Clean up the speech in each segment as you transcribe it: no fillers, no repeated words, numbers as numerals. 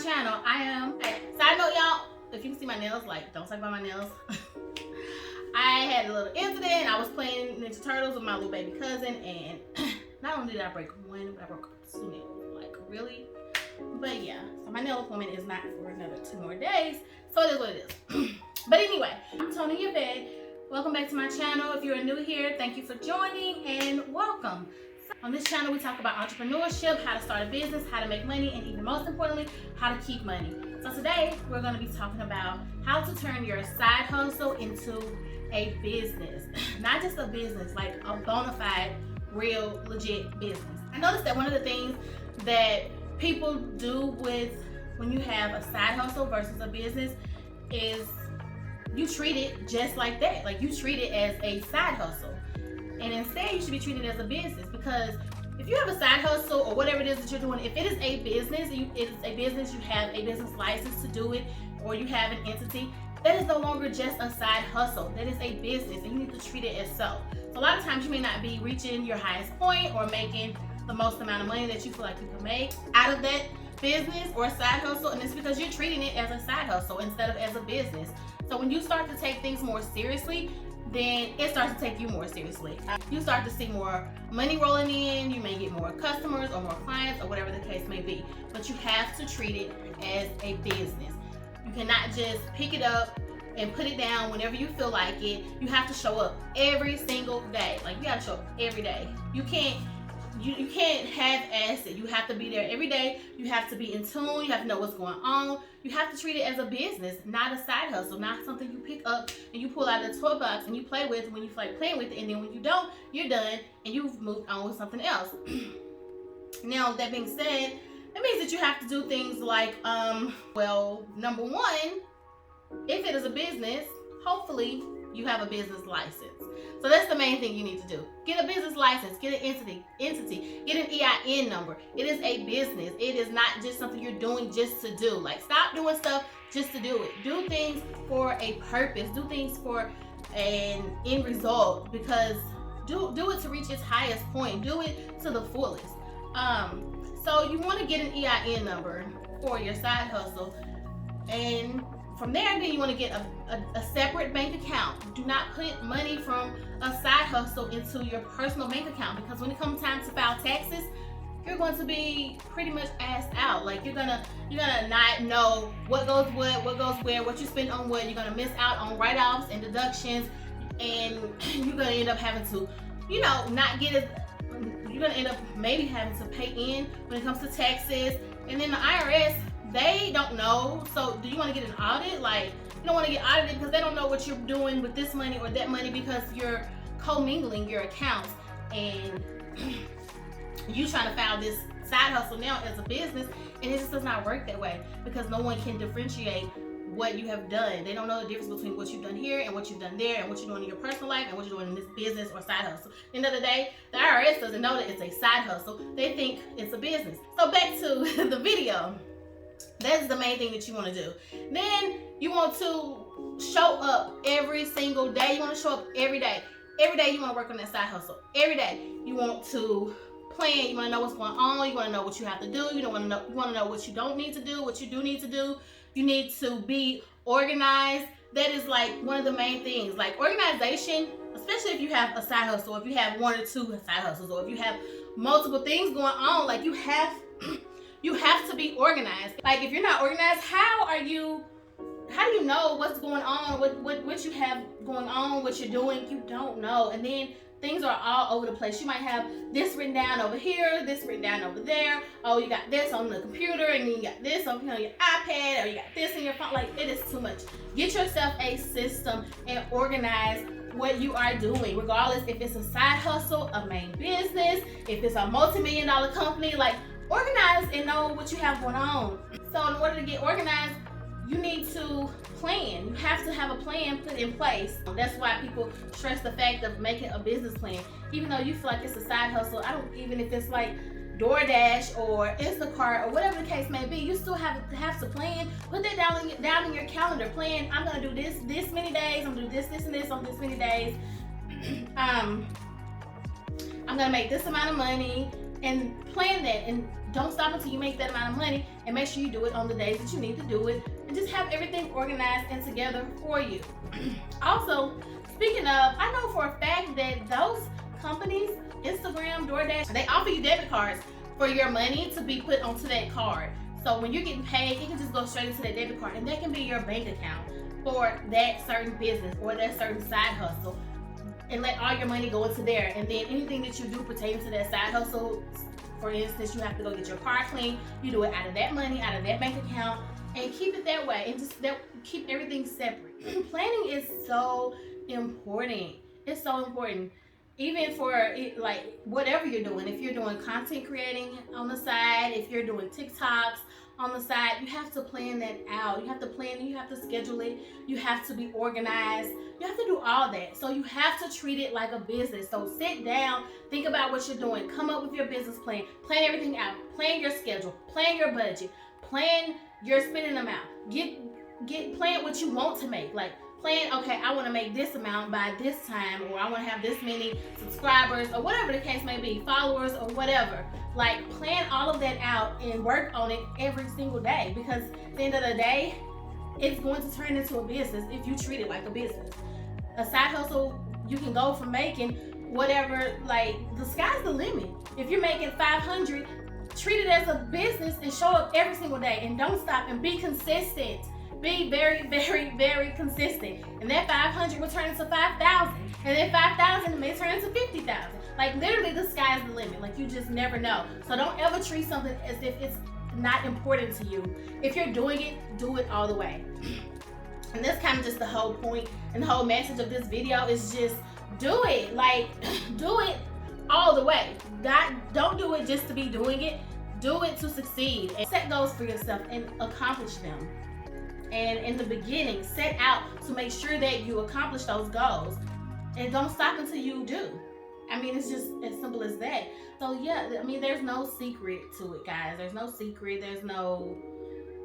channel. Side note, y'all, if you can see my nails, like, don't talk about my nails. I had a little incident. I was playing Ninja Turtles with my little baby cousin, and not only did I break one, but I broke 2 nails. Like, really? But yeah, so my nail appointment is not for another 2 more days, so it is what it is. But anyway, I'm Toni, your vet. Welcome back to my channel. If you're new here, thank you for joining and welcome. On this channel, we talk about entrepreneurship, how to start a business, how to make money, and even most importantly, how to keep money. So today, we're going to be talking about how to turn your side hustle into a business. Not just a business, like a bona fide, real, legit business. I noticed that one of the things that people do with when you have a side hustle versus a business is you treat it just like that. Like, you treat it as a side hustle. And instead, you should be treated as a business, because if you have a side hustle or whatever it is that you're doing, if it is a business, you have a business license to do it, or you have an entity, that is no longer just a side hustle. That is a business, and you need to treat it as so. So a lot of times you may not be reaching your highest point or making the most amount of money that you feel like you can make out of that business or side hustle, and it's because you're treating it as a side hustle instead of as a business. So when you start to take things more seriously, then it starts to take you more seriously. You start to see more money rolling in, you may get more customers or more clients or whatever the case may be. But you have to treat it as a business. You cannot just pick it up and put it down whenever you feel like it. You have to show up every single day. Like, you gotta show up every day. You can't half-ass it. You have to be there every day. You have to be in tune. You have to know what's going on. You have to treat it as a business, not a side hustle, not something you pick up and you pull out of the toy box and you play with when you feel like playing with it, and then when you don't, you're done and you've moved on with something else. Now, that being said, that means that you have to do things like, well, number one, if it is a business, hopefully you have a business license. So that's the main thing you need to do. Get a business license, get an entity, get an EIN number. It is a business. It is not just something you're doing just to do. Like, stop doing stuff just to do it. Do things for a purpose. Do things for an end result, because do it to reach its highest point. Do it to the fullest. So you want to get an EIN number for your side hustle, and from there, then you want to get a separate bank account. Do not put money from a side hustle into your personal bank account, because when it comes time to file taxes, you're going to be pretty much assed out. Like, you're gonna not know what goes what goes where, what you spend on what. You're gonna miss out on write-offs and deductions, and you're gonna end up having to, not get it. You're gonna end up maybe having to pay in when it comes to taxes, and then the IRS, they don't know. So do you want to get an audit? Like, you don't want to get audited because they don't know what you're doing with this money or that money, because you're commingling your accounts, and you trying to file this side hustle now as a business, and it just does not work that way, because no one can differentiate what you have done. They don't know the difference between what you've done here and what you've done there, and what you're doing in your personal life and what you're doing in this business or side hustle. At the end of the day, the IRS doesn't know that it's a side hustle. They think it's a business. So back to the video. That's the main thing that you want to do. Then you want to show up every single day. You want to show up every day. Every day you want to work on that side hustle. Every day you want to plan. You want to know what's going on. You want to know what you have to do. You want to know what you don't need to do, what you do need to do. You need to be organized. That is like one of the main things. Like, organization, especially if you have a side hustle, if you have 1 or 2 side hustles, or if you have multiple things going on, like, you have to be organized. Like, if you're not organized, how do you know what's going on, what you have going on, what you're doing? You don't know. And then things are all over the place. You might have this written down over here, this written down over there. Oh, you got this on the computer, and then you got this on your iPad, or you got this in your phone. Like, it is too much. Get yourself a system and organize what you are doing, regardless if it's a side hustle, a main business, if it's a multi-million-dollar company. Like, organize and know what you have going on. So in order to get organized, you need to plan. You have to have a plan put in place. That's why people stress the fact of making a business plan. Even though you feel like it's a side hustle, even if it's like Doordash or Instacart or whatever the case may be, you still have to plan. Put that down in your calendar. Plan, I'm gonna do this many days, I'm gonna do this and this on this many days. I'm gonna make this amount of money, and plan that, and don't stop until you make that amount of money, and make sure you do it on the days that you need to do it, and just have everything organized and together for you. Also, speaking of, I know for a fact that those companies, Instagram, Doordash, they offer you debit cards for your money to be put onto that card. So when you're getting paid, it can just go straight into that debit card, and that can be your bank account for that certain business or that certain side hustle, and let all your money go into there. And then anything that you do pertaining to that side hustle, for instance, you have to go get your car cleaned, you do it out of that money, out of that bank account, and keep it that way, and just keep everything separate. Planning is so important. It's so important. Even for it, like whatever you're doing, if you're doing content creating on the side, if you're doing TikToks on the side, you have to plan that out. You have to plan it, you have to schedule it, you have to be organized, you have to do all that. So you have to treat it like a business. So sit down, think about what you're doing, come up with your business plan, plan everything out, plan your schedule, plan your budget, plan your spending amount, plan what you want to make. Like, plan, okay, I want to make this amount by this time, or I want to have this many subscribers, or whatever the case may be, followers or whatever. Like, plan all of that out and work on it every single day, because at the end of the day, it's going to turn into a business if you treat it like a business. A side hustle, you can go from making whatever, like, the sky's the limit. If you're making 500, treat it as a business and show up every single day, and don't stop, and be consistent. Be very, very, very consistent. And that 500 will turn into 5,000. And then 5,000 may turn into 50,000. Like, literally, the sky's the limit. Like, you just never know. So don't ever treat something as if it's not important to you. If you're doing it, do it all the way. And that's kind of just the whole point and the whole message of this video is just do it. Like, do it all the way. Don't do it just to be doing it. Do it to succeed. And set goals for yourself and accomplish them. And in the beginning, set out to make sure that you accomplish those goals. And don't stop until you do. I mean, it's just as simple as that. So yeah, I mean, there's no secret to it, guys. There's no secret. There's no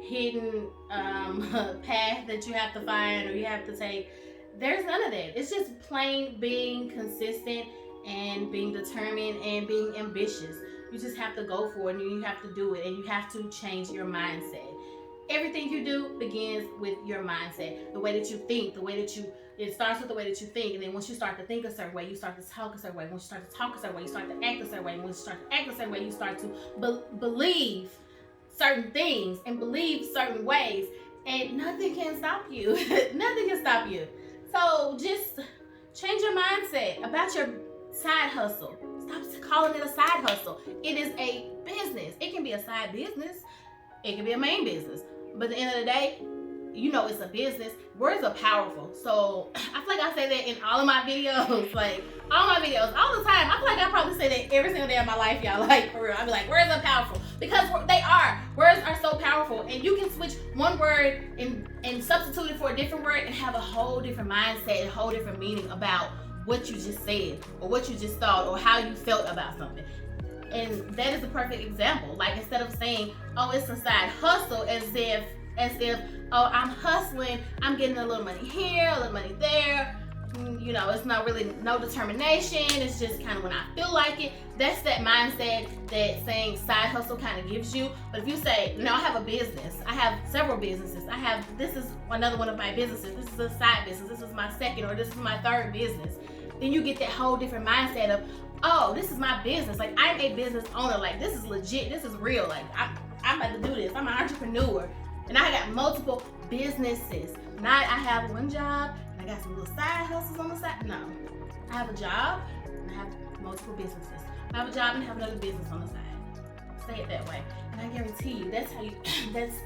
hidden path that you have to find or you have to take. There's none of that. It's just plain being consistent and being determined and being ambitious. You just have to go for it, and you have to do it, and you have to change your mindset. Everything you do begins with your mindset, the way that you think, it starts with the way that you think, and then once you start to think a certain way, you start to talk a certain way. Once you start to talk a certain way, you start to act a certain way. Once you start to act a certain way, you start to believe certain things and believe certain ways, and nothing can stop you. Nothing can stop you. So just change your mindset about your side hustle. Stop calling it a side hustle. It is a business. It can be a side business. It can be a main business. But at the end of the day, you know it's a business. Words are powerful. So I feel like I say that in all of my videos. Like, all my videos, all the time. I feel like I probably say that every single day of my life, y'all. Like, for real. I be like, words are powerful. Because they are. Words are so powerful. And you can switch one word and substitute it for a different word and have a whole different mindset, a whole different meaning about what you just said or what you just thought or how you felt about something. And that is the perfect example. Like, instead of saying, oh, it's a side hustle, as if, oh, I'm hustling, I'm getting a little money here, a little money there. You know, it's not really no determination. It's just kind of when I feel like it. That's that mindset that saying side hustle kind of gives you. But if you say, no, I have a business. I have several businesses. This is another one of my businesses. This is a side business. This is my second or this is my third business. Then you get that whole different mindset of, oh, this is my business. Like, I'm a business owner. Like, this is legit. This is real. Like, I'm about to do this. I'm an entrepreneur. And I got multiple businesses. Not I have one job and I got some little side hustles on the side. No. I have a job and I have multiple businesses. I have a job and I have another business on the side. Say it that way. And I guarantee you, that's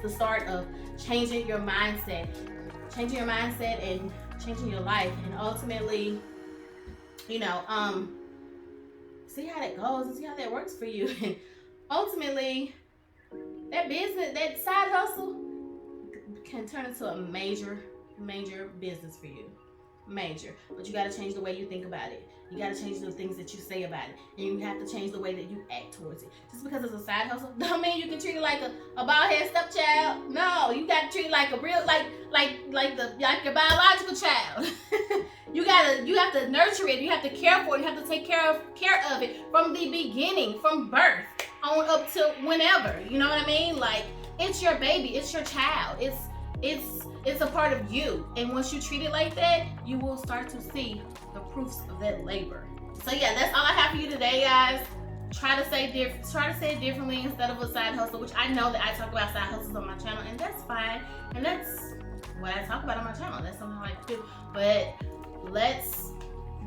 the start of changing your mindset. Changing your mindset and changing your life. And ultimately, you know, see how that goes and see how that works for you. And ultimately, that business, that side hustle can turn into a major business for you. Major. But you got to change the way you think about it. You got to change the things that you say about it. And you have to change the way that you act towards it. Just because it's a side hustle don't mean you can treat it like a bald-headed stepchild. No, you got to treat it like a real, like your biological child. You have to nurture it. You have to care for it. You have to take care of it from the beginning, from birth on up to whenever. You know what I mean? Like, it's your baby. It's your child. It's a part of you. And once you treat it like that, you will start to see the proofs of that labor. So yeah, that's all I have for you today, guys. Try to say it differently instead of a side hustle, which I know that I talk about side hustles on my channel, and that's fine. And that's what I talk about on my channel. That's something I like to do. But let's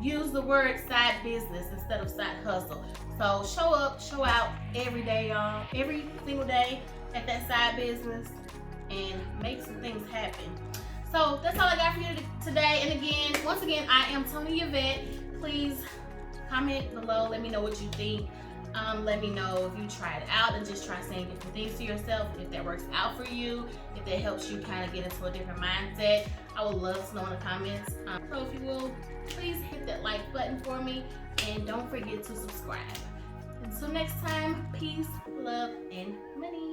use the word side business instead of side hustle. So show up, show out every day, y'all. Every single day at that side business and make some things happen. So that's all I got for you today. And again, once again, I am Toni Yvette. Please comment below. Let me know what you think. Let me know if you try it out and just try saying different things to yourself, if that works out for you, if that helps you kind of get into a different mindset. I would love to know in the comments. So if you will, please hit that like button for me and don't forget to subscribe. Until next time, peace, love, and money.